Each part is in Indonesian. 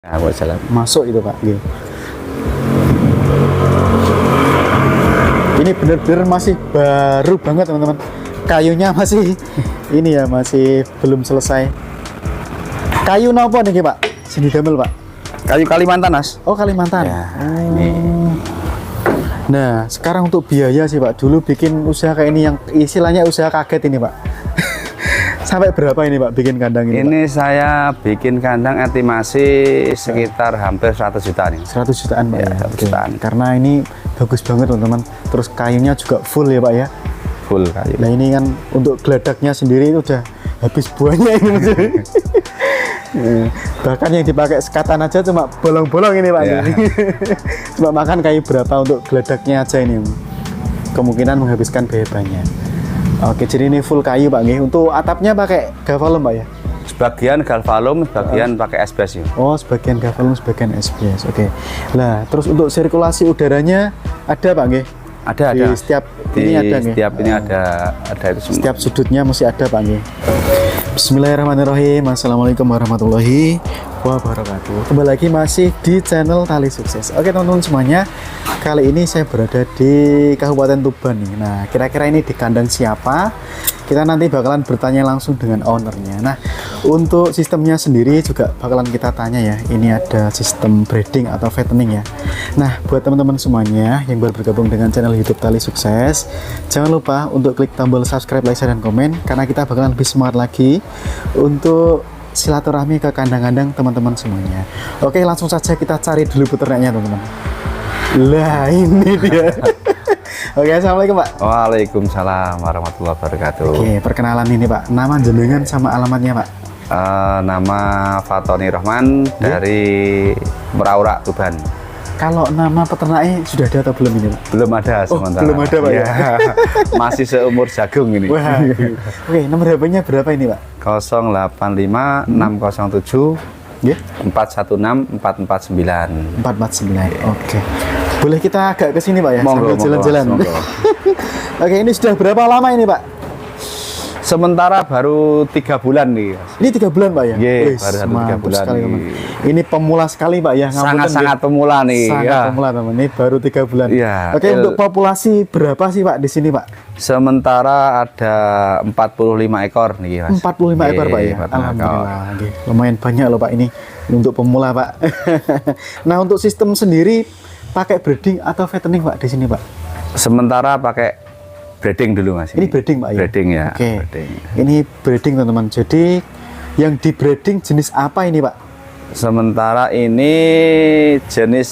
Nah, buat jalan. Masuk itu Pak. Gitu. Ini benar-benar masih baru banget teman-teman. Kayunya masih ini ya masih belum selesai. Kayu napa nih Pak? Sini damel Pak. Kayu Kalimantan, Mas. Oh Kalimantan. Ya, ini. Nah sekarang untuk biaya sih Pak. Dulu bikin usaha kayak ini yang istilahnya usaha kaget ini Pak. Sampai berapa ini Pak bikin kandang ini? Ini Pak? saya bikin kandang estimasi sekitar hampir 100 juta nih. 100 jutaan Pak ya. 100 jutaan. Karena ini bagus banget teman-teman. Terus kayunya juga full ya Pak ya. Full kayu. Nah ini kan untuk geladaknya sendiri itu udah habis buahnya ini Mas. Bahkan yang dipakai sekatan aja cuma bolong-bolong ini Pak. Ya. Cuma makan kayu berapa untuk geladaknya aja ini. Kemungkinan menghabiskan biaya banyak. Oke, jadi ini full kayu Pak nggih. Untuk atapnya pakai gavalum Pak ya? Sebagian galvalum, sebagian pakai SBS ya. Oh, sebagian gavalum, sebagian SBS. Oke. Nah, terus untuk sirkulasi udaranya ada Pak nggih? Ada. Di setiap ini ada nggih? Setiap ini ada itu semua. Setiap sudutnya masih ada Pak nggih. Bismillahirrahmanirrahim. Assalamualaikum warahmatullahi wabarakatuh. Kembali lagi masih di channel Tali Sukses. Oke teman-teman semuanya, kali ini saya berada di Kabupaten Tuban nih. Nah kira-kira ini di kandang siapa? Kita nanti bakalan bertanya langsung dengan ownernya. Nah untuk sistemnya sendiri juga bakalan kita tanya ya. Ini ada sistem breeding atau fattening ya. Nah buat teman-teman semuanya yang baru bergabung dengan channel YouTube Tali Sukses, jangan lupa untuk klik tombol subscribe, like, share, dan komen karena kita bakalan lebih semangat lagi untuk silaturahmi ke kandang-kandang teman-teman semuanya. Oke langsung saja kita cari dulu peternaknya teman-teman. Lah ini dia. Oke, assalamualaikum Pak. Waalaikumsalam warahmatullahi wabarakatuh. Oke, perkenalan ini Pak. Nama jenengan sama alamatnya Pak. Nama Fatoni Rahman dari Meraura Tuban. Kalau nama peternaknya sudah ada atau belum ini Pak? Belum ada sementara. Belum ada Pak ya. Masih seumur jagung ini. Wah. Oke, nomor HP-nya berapa ini Pak? 085 607 Ya. 416 449. 449. Oke. Boleh kita agak ke sini Pak ya, Monggo, sambil jalan-jalan. Oke, ini sudah berapa lama ini Pak? Sementara baru 3 bulan nih. Ini 3 bulan Pak ya? Iya, baru 3 bulan. Sekali, teman. Ini pemula sekali Pak ya? Sangat-sangat pemula nih. Sangat ya. pemula teman, ini baru 3 bulan. Iya. Oke, untuk populasi berapa sih Pak di sini Pak? Sementara ada 45 ekor nih Mas. 45 ekor Pak ya? Alhamdulillah. Oke. Lumayan banyak loh Pak ini untuk pemula Pak. Nah untuk sistem sendiri pakai breeding atau fattening Pak di sini Pak? Sementara pakai breeding dulu Mas. Ini breeding Pak ya? Breeding ya. Oke. Breeding. Ini breeding teman-teman. Jadi yang di breeding jenis apa ini Pak? Sementara ini jenis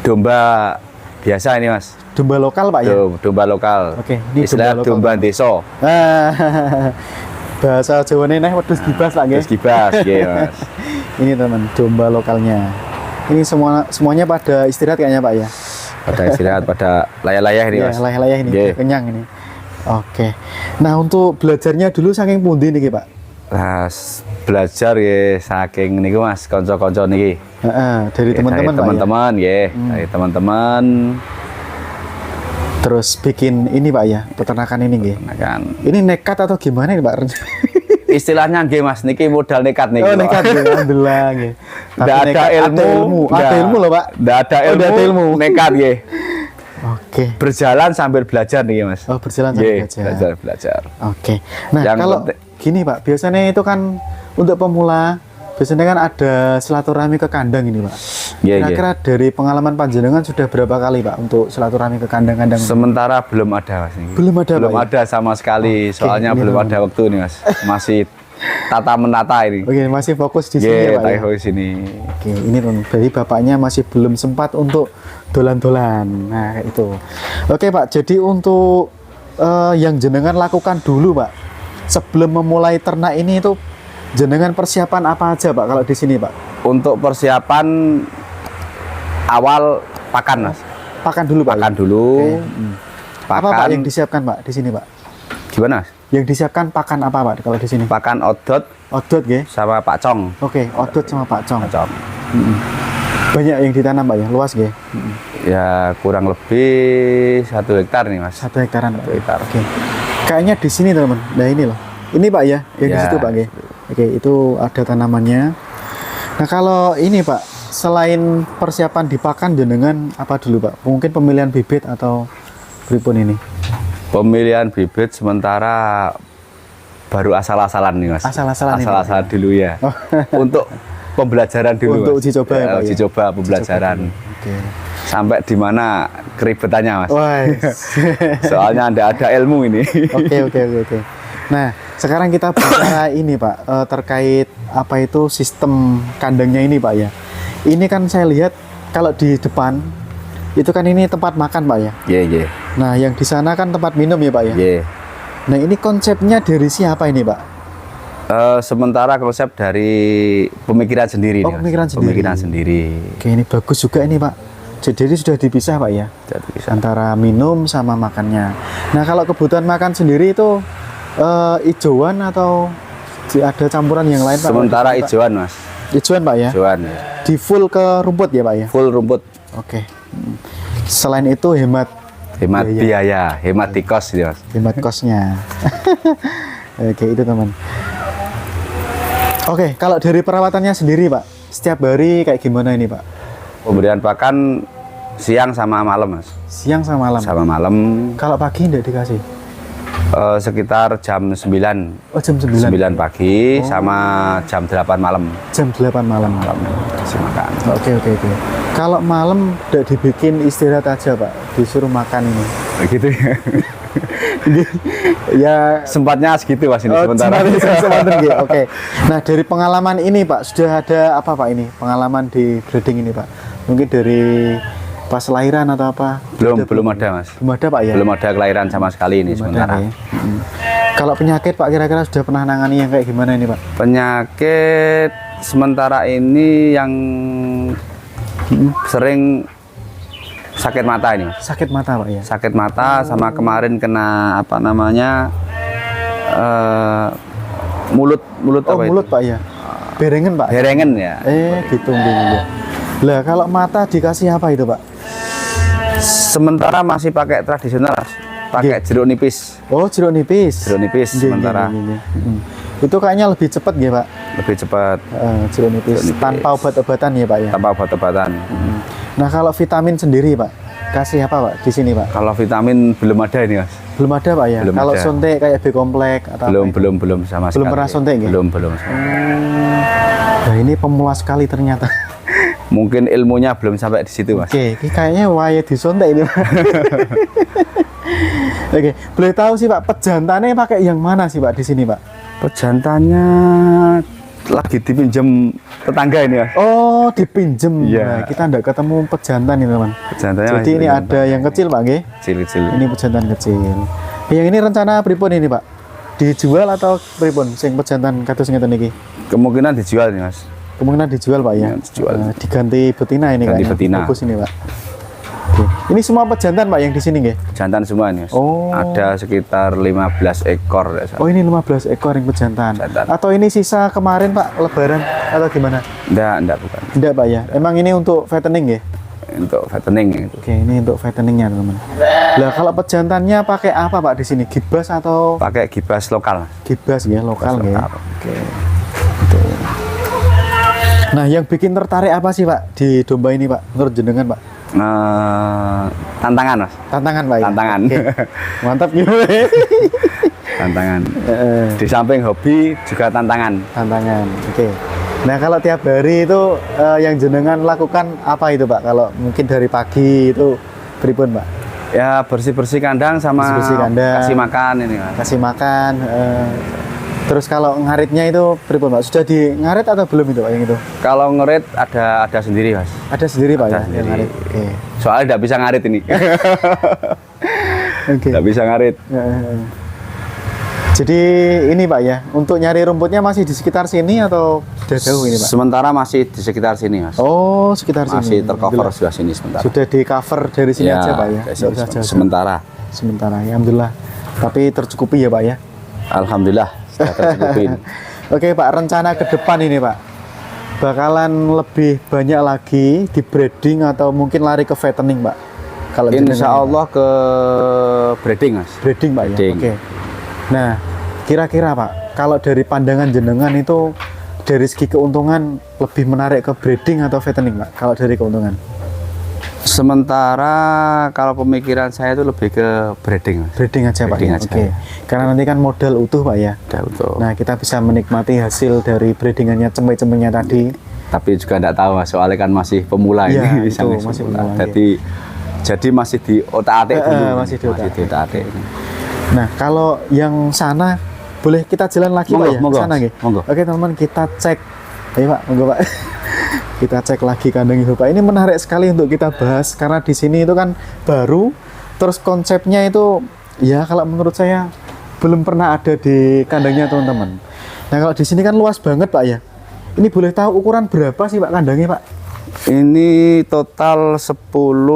domba biasa ini Mas. Domba lokal Pak ya? Domba lokal. Oke, ini istilah domba lokal. domba desa. Bahasa Jawa ini wedhus gibas Pak nggih. Terus gibas, nggih Mas. Ini teman, domba lokalnya. Ini semuanya pada istirahat kayaknya Pak ya. Pada istirahat, pada layah-layah ini Ya, Mas. layah-layah ini, Nggih. kenyang ini. Oke. Nah, untuk belajarnya dulu saking pundi niki, Pak? Nah, belajar ya saking niku Mas, kanca-kanca niki. Heeh, dari Ya, teman-teman Pak. Ya? teman-teman nggih, dari teman-teman. Terus bikin ini Pak ya, peternakan ini nggih. Nah, kan. Ini nekat atau gimana ini Pak? Istilahnya nggih Mas, niki modal nekat niki. Oh, nekat ya, alhamdulillah nggih. Tapi Nggak ada nekat, ilmu, ada ilmu loh, Pak. Nggak ada Oh, ilmu, nggak ada ilmu. nekat nggih. Oke. Berjalan sambil belajar nih Mas. Oh, berjalan sambil Nggih, belajar. belajar. Oke. Nah, Yang kalau penting- gini Pak, biasanya itu kan untuk pemula, biasanya kan ada silaturahmi ke kandang ini Pak. Iya, Kira-kira dari pengalaman panjenengan sudah berapa kali Pak untuk silaturahmi ke kandang-kandang? Sementara belum ada Mas. Niki. Belum ada, Belum Pak, ya? ada sama sekali. Oke, Soalnya ini belum teman. ada waktu nih Mas. Masih tata menata ini. Oke, masih fokus di sini ya Pak. Ya? di sini. Oke, ini teman. Jadi bapaknya masih belum sempat untuk dolan-dolan. Nah, kayak itu. Oke Pak, jadi untuk yang jenengan lakukan dulu Pak, sebelum memulai ternak ini itu jenengan persiapan apa aja Pak kalau di sini Pak? Untuk persiapan awal pakan Mas. Pakan dulu Pak. Pakan ya? dulu. Oke. Pakan. Apa Pak yang disiapkan Pak di sini Pak? Gimana Mas? Yang disiapkan pakan apa Pak kalau di sini? Pakan odot Odot nggih. sama pakcong. Oke, odot sama pakcong. Pakcong. Banyak yang ditanam Pak ya, luas nggih. Ya kurang lebih 1 hektar nih Mas. 1 hektaran Pak. 1 hektar. Oke. Kayaknya di sini teman. Nah ini loh. Ini Pak ya, yang di Ya. situ Pak nggih. Oke, itu ada tanamannya. Nah kalau ini Pak, selain persiapan di pakan jenengan apa dulu Pak? Mungkin pemilihan bibit atau pripun ini? Pemilihan bibit sementara baru asal-asalan nih Mas. Asal-asalan ini, Asal-asalan dulu ya. Untuk pembelajaran dulu. Untuk Mas. uji coba ya, Pak, uji ya? coba pembelajaran. Oke. Sampai di mana keribetannya Mas. Wah. Soalnya ada ilmu ini. Oke. Nah, sekarang kita bicara ini Pak, terkait apa itu sistem kandangnya ini Pak ya. Ini kan saya lihat kalau di depan itu kan ini tempat makan Pak ya. Iya. Nah, yang di sana kan tempat minum ya Pak ya. Iya. Nah, ini konsepnya dari siapa ini Pak? Sementara konsep dari pemikiran sendiri. Oh, nih, Mas. pemikiran sendiri. Pemikiran sendiri. Oke, ini bagus juga ini Pak. Jadi sudah dipisah Pak ya, Jadi bisa. antara minum sama makannya. Nah, kalau kebutuhan makan sendiri itu hijauan atau ada campuran yang lain Pak? Sementara Pak? hijauan Mas. Hijauan Pak ya? Hijauan. Ya. Di full ke rumput ya Pak ya? Full rumput. Oke. Selain itu hemat Biaya, hemat di kos gitu, Mas. hemat kosnya. Oke, itu teman. Oke, kalau dari perawatannya sendiri Pak, setiap hari kayak gimana ini Pak? Pemberian pakan siang sama malam Mas. Siang sama malam. Sama malam Kalau pagi enggak dikasih? sekitar jam 9. Oh, jam 9. 9 pagi sama jam 8 malam. Jam 8 malam. Kasih makan. Oke. Kalau malam enggak dibikin istirahat aja Pak, disuruh makan ini. Begitu ya. Ya, Sempatnya segitu Mas ini sementara. sebentar. Oke. Nah, dari pengalaman ini Pak, sudah ada apa Pak ini? Pengalaman di breeding ini Pak. Mungkin dari pas lahiran atau apa? Belum ada Mas. Belum ada Pak ya? Belum ada kelahiran sama sekali ini Belum sementara. ada, ya? Kalau penyakit Pak kira-kira sudah pernah nangani yang kayak gimana ini Pak? Penyakit sementara ini yang sering sakit mata ini Mas. Sakit mata Pak ya? Sakit mata sama kemarin kena apa namanya mulut Oh, apa mulut itu? Pak ya? Berengen Pak? Herengen ya. Gitu ya. Lah kalau mata dikasih apa itu Pak? Sementara masih pakai tradisional Mas. Pakai jeruk nipis. Oh, jeruk nipis. Jeruk nipis sementara Itu kayaknya lebih cepat ya Pak? lebih cepat Jeruk nipis. Jeruk nipis. Tanpa obat-obatan ya Pak ya? tanpa obat-obatan. Nah kalau vitamin sendiri Pak, kasih apa Pak di sini Pak? Kalau vitamin belum ada ini Mas. Belum ada Pak ya? Belum Kalau ada. suntik kayak B komplek atau Belum apa itu? belum sama Belum sekali. pernah suntik ya? Belum. Nah ini pemula sekali ternyata. Mungkin ilmunya belum sampai di situ Mas. Oke, ini kayaknya waya disuntik ini Pak. Oke, boleh tahu sih Pak, pejantannya pakai yang mana sih Pak di sini Pak? Pejantannya lagi dipinjam tetangga ini Mas. Oh, dipinjem. Iya. Nah, kita enggak ketemu pejantan ini teman. Pejantannya Jadi masih ini pejantan. ada yang kecil Pak, nggih? Kecil-kecil. Ini pejantan kecil. Yang ini rencana pripun ini Pak? Dijual atau pripun? Sing pejantan kados ngeten iki. Kemungkinan dijual nih Mas. Kemungkinan dijual Pak ya? Ya, dijual. Diganti betina ini Ganti kayaknya. betina. Bagus ini Pak. Oke. Ini semua pejantan Pak yang di sini nggih? Jantan semua nih Mas. Oh. Ada sekitar 15 ekor. Ya, Oh ini 15 ekor yang pejantan. Pejantan. Atau ini sisa kemarin Pak lebaran atau gimana? Enggak bukan. Tidak Pak ya. Emang ini untuk fattening ya? Untuk fattening itu. Oke, ini untuk fatteningnya teman. Lah kalau pejantannya pakai apa Pak di sini? Gibas atau Pakai gibas lokal. gibas ya lokal Gibas ya? lokal. Oke. Gitu. Nah, yang bikin tertarik apa sih Pak di domba ini Pak? Menurut jenengan Pak? Tantangan Mas. Tantangan Pak ya? Tantangan. Oke. Mantap gimana? Tantangan. Di samping hobi juga tantangan. Tantangan. Oke. Nah, kalau tiap hari itu yang jenengan lakukan apa itu Pak? Kalau mungkin dari pagi itu pripun Pak? Ya bersih-bersih kandang sama Bersih-bersih kandang. kasih makan ini Mas. Kasih makan. Terus kalau ngaritnya itu pripun Pak? Sudah di ngarit atau belum itu Pak yang itu? Kalau ngerit ada sendiri Mas. Ada sendiri Pak Ada ya yang sendiri. ngarit. Oke. Soalnya tidak bisa ngarit ini. Oke. Tidak bisa ngarit. Jadi ini Pak ya, untuk nyari rumputnya masih di sekitar sini atau sudah jauh ini Pak? Sementara masih di sekitar sini Mas. Oh, sekitar Masih sini. tercover Alhamdullah. sudah sini sementara. Sudah di cover dari sini Ya, aja Pak ya. dari Nggak sini usah jauh-jauh. sementara. Sementara ya, alhamdulillah. Tapi tercukupi ya Pak ya. Alhamdulillah sudah tercukupin. Oke Pak, rencana ke depan ini Pak, bakalan lebih banyak lagi di breeding atau mungkin lari ke fattening Pak? Kalau Insya jenengan ini, Allah ke breeding Mas. breeding Pak ya. Breeding. Oke. Nah, kira-kira Pak, kalau dari pandangan jenengan itu dari segi keuntungan lebih menarik ke breeding atau fattening Pak? Kalau dari keuntungan? Sementara kalau pemikiran saya itu lebih ke breeding, Mas. Breeding aja Pak. Breeding Ya? aja. Oke. Karena nanti kan modal utuh Pak ya. Udah utuh. Nah kita bisa menikmati hasil dari breedingannya cempe-cempenya tadi. Tapi juga enggak tahu Mas, soalnya kan masih pemula Iya, ini. itu masih pemula, Jadi masih di otak-atik dulu. Masih di otak-atik. ini. Nah kalau yang sana boleh kita jalan lagi Monggo, Pak ya? monggo, Sana nggih? monggo. Oke teman-teman kita cek. Ayo Pak, monggo Pak. Kita cek lagi kandang ibu Pak. Ini menarik sekali untuk kita bahas karena di sini itu kan baru, terus konsepnya itu ya kalau menurut saya belum pernah ada di kandangnya teman-teman. Nah kalau di sini kan luas banget Pak ya. Ini boleh tahu ukuran berapa sih Pak kandangnya Pak? Ini total 10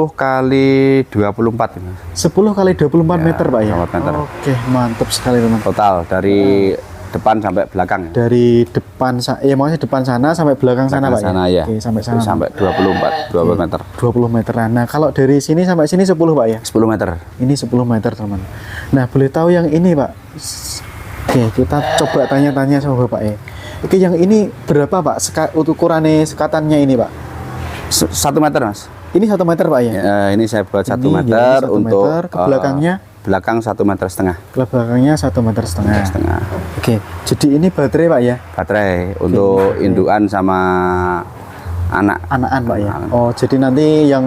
kali 24 ini. 10 kali 24 Ya, meter Pak ya? 24 meter. Oke mantap sekali teman. Total dari depan sampai belakang ya. Dari depan, ya maksudnya depan sana sampai belakang sana Pak sana ya? ya. Oke sampai sana. Sampai 24 meter. 20 meteran. Nah kalau dari sini sampai sini 10 Pak ya? 10 meter. Ini 10 meter teman. Nah boleh tahu yang ini Pak? Oke kita coba tanya-tanya sama Bapak ya. Oke yang ini berapa Pak? Ukurannya sekatannya ini Pak? 1 meter Mas. Ini 1 meter Pak ya? Ini saya buat 1 Ini, meter jadi 1 untuk meter, ke belakangnya? belakang 1,5 meter. Ke belakangnya 1,5 meter. Setengah. Oke jadi ini baterai Pak ya? Baterai untuk indukan sama anak. Anakan Pak ya? Anakan. Oh jadi nanti yang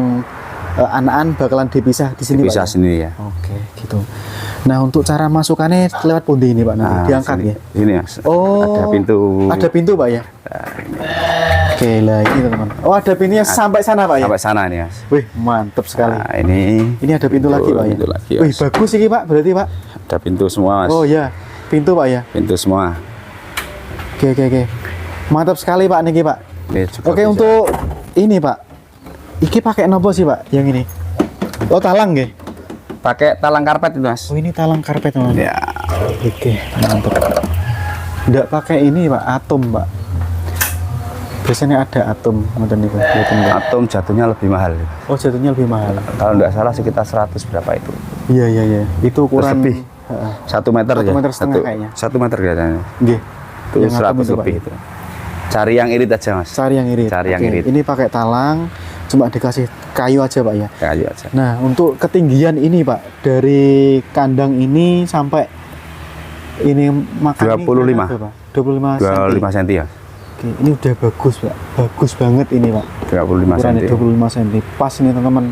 anakan bakalan dipisah di sini Bisa Pak ya? sendiri ya. Oke gitu. Nah untuk cara masukannya lewat pundi ini Pak nanti? Diangkat sini. ya? Ini Mas. Oh, Ada pintu. Ada pintu Pak ya? Oke lah ini teman. Oh ada pintunya sampai sana Pak ya? Sampai sana nih Mas. Wih mantap sekali. Nah, ini Ini ada pintu lagi Pak ya? pintu lagi, Wih Mas. bagus ini Pak berarti Pak? Ada pintu semua Mas. Oh ya pintu Pak ya? Pintu semua. Oke. Mantap sekali Pak niki Pak. Ini juga Oke bisa. untuk ini Pak. Iki pakai nopo sih Pak yang ini? Oh talang nggih? Pakai talang karpet itu Mas. Oh ini talang karpet teman. Ya. Oke mantap. Nggak pakai ini Pak atom Pak. Biasanya ada atom ngoten niku. Mboten, Pak. Atom jatuhnya lebih mahal. Oh jatuhnya lebih mahal. Kalau nggak salah sekitar 100 berapa itu. Iya. Itu ukuran lebih. Heeh. 1 meter 1 ya. meter setengah kayaknya. 1 meter kelihatannya. Nggih. Itu Yang atom 100 itu, Pak. lebih itu. Cari yang irit aja Mas. Cari yang irit. Cari yang Oke, irit. Ini pakai talang, cuma dikasih kayu aja Pak ya. Kayu aja. Nah, untuk ketinggian ini Pak, dari kandang ini sampai ini makan 25. ini berapa, Pak? 25 cm. 25 cm ya. Oke, ini udah bagus Pak. Bagus banget ini Pak. 35 Ukurannya cm. 25 cm. Pas nih teman-teman.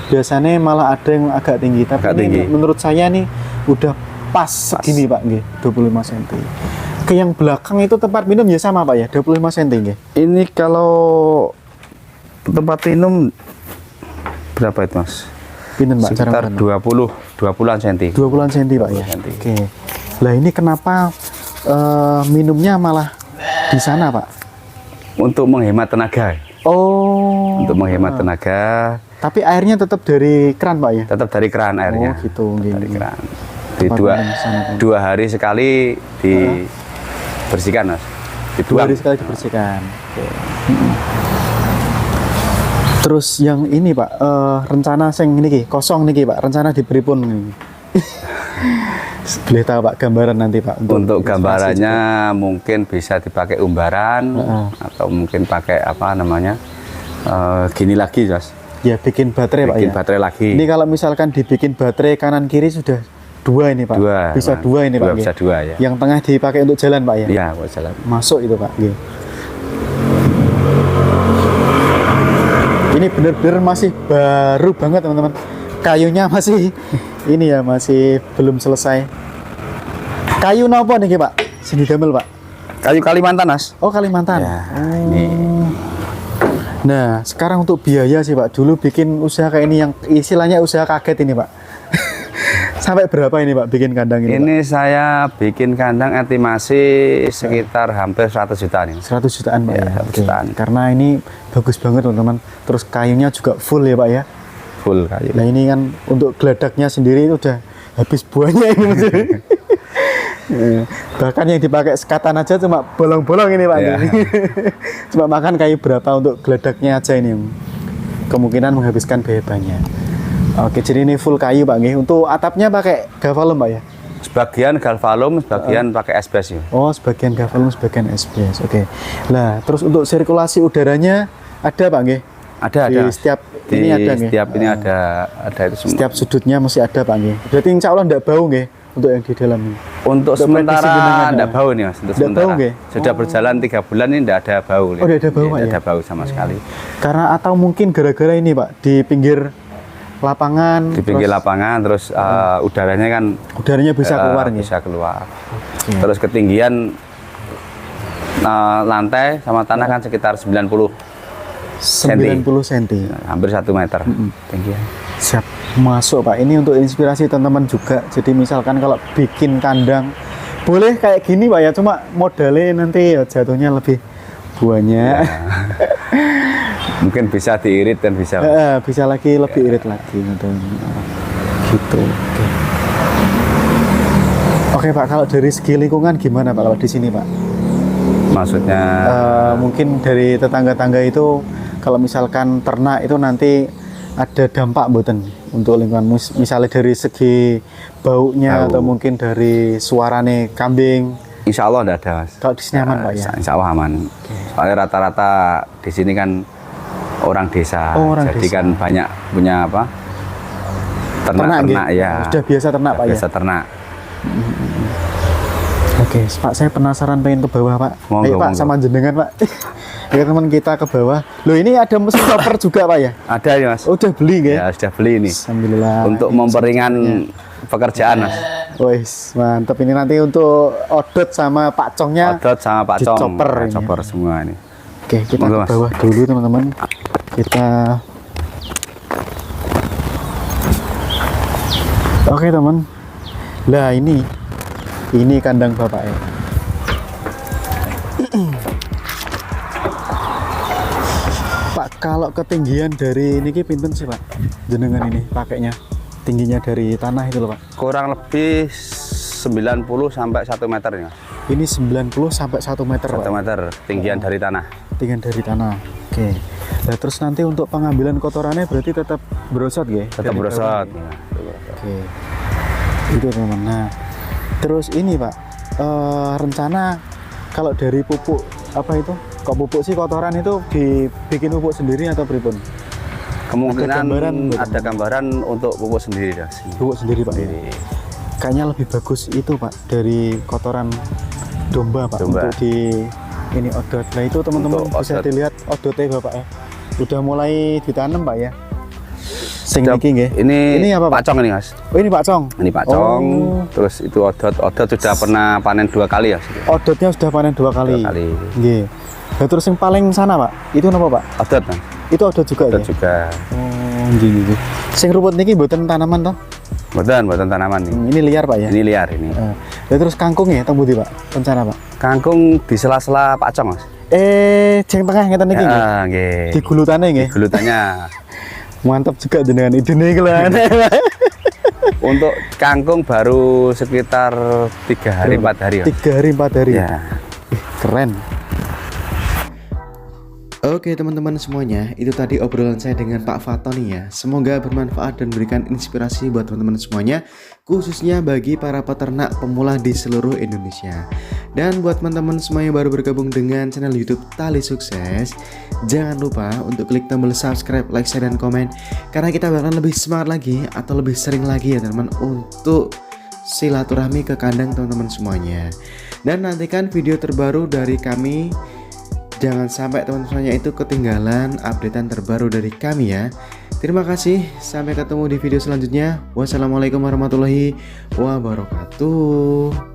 Biasanya malah ada yang agak tinggi, tapi Agak ini tinggi. menurut saya nih udah pas segini Pak, nggih, 25 cm. Ke yang belakang itu tempat minum ya sama Pak ya, 25 cm nggih. Ini kalau tempat minum berapa itu Mas? Pinten Pak cara Sekitar makannya? 20-an cm. 20-an cm Pak ya. 20 cm. Oke. Lah ini kenapa minumnya malah di sana Pak? Untuk menghemat tenaga. Oh. Untuk menghemat tenaga, Tapi airnya tetap dari keran Pak ya? tetap dari keran airnya. Oh gitu. nggih, Dari nggih. keran. Di Tempat dua, minum di sana, Pak. 2 hari sekali dibersihkan Mas. 2 Dibuang. hari sekali dibersihkan. Oke. Terus yang ini Pak, rencana sing niki kosong niki Pak, rencana diberipun niki. Boleh tahu Pak gambaran nanti Pak Untuk ilustrasi gambarannya mungkin bisa dipakai umbaran Heeh. atau mungkin pakai apa namanya gini lagi Mas. juga. Ya bikin baterai Pak Bikin ya. baterai lagi. Ini kalau misalkan dibikin baterai kanan kiri sudah 2 ini Pak. Dua, Bisa Mas. 2 ini Pak. Dua, nggih. bisa 2 ya. Yang tengah dipakai untuk jalan Pak ya. Iya, buat jalan. Masuk itu Pak. Nggih. Ini benar-benar masih baru banget teman-teman. Kayunya masih ini ya masih belum selesai. Kayu nopo nih Pak? Sini damel Pak. Kayu Kalimantan Mas. Oh Kalimantan. Ya, Oh. ini. Nah sekarang untuk biaya sih Pak. Dulu bikin usaha kayak ini yang istilahnya usaha kaget ini Pak. Sampai berapa ini Pak bikin kandang ini? Ini saya bikin kandang estimasi sekitar hampir 100 juta nih. Pak? 100 jutaan Pak Ya, ya. 100 Oke. jutaan. Karena ini bagus banget teman-teman. Terus kayunya juga full ya Pak ya. Full kayu. Nah ini kan untuk geladaknya sendiri itu udah habis buahnya ini Mas. Bahkan yang dipakai sekatan aja cuma bolong-bolong ini Pak. Ya. Cuma makan kayu berapa untuk geladaknya aja ini. Kemungkinan menghabiskan biaya banyak. Oke, jadi ini full kayu Pak nggih. Untuk atapnya pakai gavalum Pak ya? Sebagian galvalum, sebagian pakai SBS ya. Oh, sebagian galvalum, sebagian SBS. Oke. Nah, terus untuk sirkulasi udaranya ada Pak nggih? Ada. Di setiap Di ini ada nggih? setiap ini ada itu semua. Setiap sudutnya masih ada Pak nggih. Berarti insya Allah enggak bau nggih untuk yang di dalam ini. Untuk sementara enggak bau nih Mas, untuk Nggak sementara. bau, nggih? Sudah berjalan 3 bulan ini enggak ada bau. Oh, nggak ada bau, Pak, Nggak ya? ada bau sama sekali. Karena atau mungkin gara-gara ini Pak di pinggir lapangan. Di pinggir terus lapangan terus udaranya kan udaranya bisa keluar nggih. bisa keluar. Oke. Terus ketinggian lantai sama tanah kan sekitar 90 90 cm. hampir 1 meter tingginya. Siap, masuk Pak. Ini untuk inspirasi teman-teman juga. Jadi misalkan kalau bikin kandang boleh kayak gini Pak ya, cuma modalnya nanti ya jatuhnya lebih banyak. Mungkin bisa diirit dan bisa Bisa lagi lebih irit lagi gitu. Oke Pak, kalau dari segi lingkungan gimana Pak kalau di sini Pak? maksudnya Mungkin dari tetangga-tangga itu kalau misalkan ternak itu nanti ada dampak mboten untuk lingkungan, misalnya dari segi baunya atau mungkin dari suarane kambing. insya Allah enggak ada Mas. Kalau di sini aman Pak ya? Insya Allah aman. Soalnya rata-rata di sini kan orang desa, Oh, orang jadi desa. kan banyak punya apa ternak nggih? ya. Sudah biasa ternak Pak ya? Biasa ternak. Oke, Pak, saya penasaran pengen ke bawah Pak. Monggo, Ayo Pak, monggo. sama jenengan Pak. Ya teman kita ke bawah. Loh ini ada mesin chopper juga Pak ya? Ada ya Mas. Oh, udah beli nggih? Ya sudah beli ini Alhamdulillah. untuk Ini memperingan pekerjaan Mas. Wis, mantap ini nanti untuk Odot sama Pak Congnya. Odot sama Pak Cong, dicopper ini. chopper semua ini. Oke, kita Monggo, ke Mas. bawah dulu teman-teman. Kita Oke, teman. Lah ini kandang Bapak ya. Pak, kalau ketinggian dari niki pinten sih Pak? Jenengan ini pakainya. Tingginya dari tanah itu loh Pak. Kurang lebih 90 sampai 1 meter ya. Ini 90 sampai 1 meter 1 Pak. meter tinggian dari tanah. Tinggian dari tanah. Oke. Nah, terus nanti untuk pengambilan kotorannya berarti tetap berosot ya? Tetap Dari berosot. bawah ya? Oke. Itu teman. Nah, terus ini Pak, rencana kalau dari pupuk apa itu? Kok pupuk sih kotoran itu dibikin pupuk sendiri atau pripun? Kemungkinan gambaran, ada gambaran untuk pupuk sendiri Mas. Pupuk sendiri Pak. Ya? Sendiri. Kayaknya lebih bagus itu Pak dari kotoran domba Pak Domba. untuk di ini odot. Nah itu teman-teman Untuk bisa odot. dilihat odotnya Bapak ya. Udah mulai ditanam Pak ya. Sing Sudah- niki nggih. Ini apa Pak? Pacong ini Mas. Oh ini Pak Cong. Ini Pacong. Oh. Terus itu odot sudah pernah panen 2 kali ya. Odotnya sudah panen 2 kali. 2 kali. Nggih. Nah, terus yang paling sana Pak, itu apa Pak? Odot Mas. Itu odot juga Odot ya? juga. Oh, nggih. Sing rumput niki mboten tanaman toh? Buatan tanaman nih. Ini liar Pak ya? Ini liar ini. Nah, terus kangkung ya, teng budi Pak? Rencana Pak? Kangkung di sela-sela Pacong Mas. Jeng tengah ngeten niki nggih. Nggih. Di gulutane nggih. Gulutannya. Mantap juga dengan idene iki lho. Untuk kangkung baru sekitar 3 hari 4 hari ya. 3 hari 4 hari. Ya. Keren. Oke teman-teman semuanya, itu tadi obrolan saya dengan Pak Fatoni ya. Semoga bermanfaat dan memberikan inspirasi buat teman-teman semuanya, khususnya bagi para peternak pemula di seluruh Indonesia. Dan buat teman-teman semua yang baru bergabung dengan channel YouTube Tali Sukses, jangan lupa untuk klik tombol subscribe, like, share, dan komen, karena kita bakalan lebih semangat lagi atau lebih sering lagi ya teman-teman untuk silaturahmi ke kandang teman-teman semuanya. Dan nantikan video terbaru dari kami. Jangan sampai teman-temannya itu ketinggalan updatean terbaru dari kami ya. Terima kasih, sampai ketemu di video selanjutnya. Wassalamualaikum warahmatullahi wabarakatuh.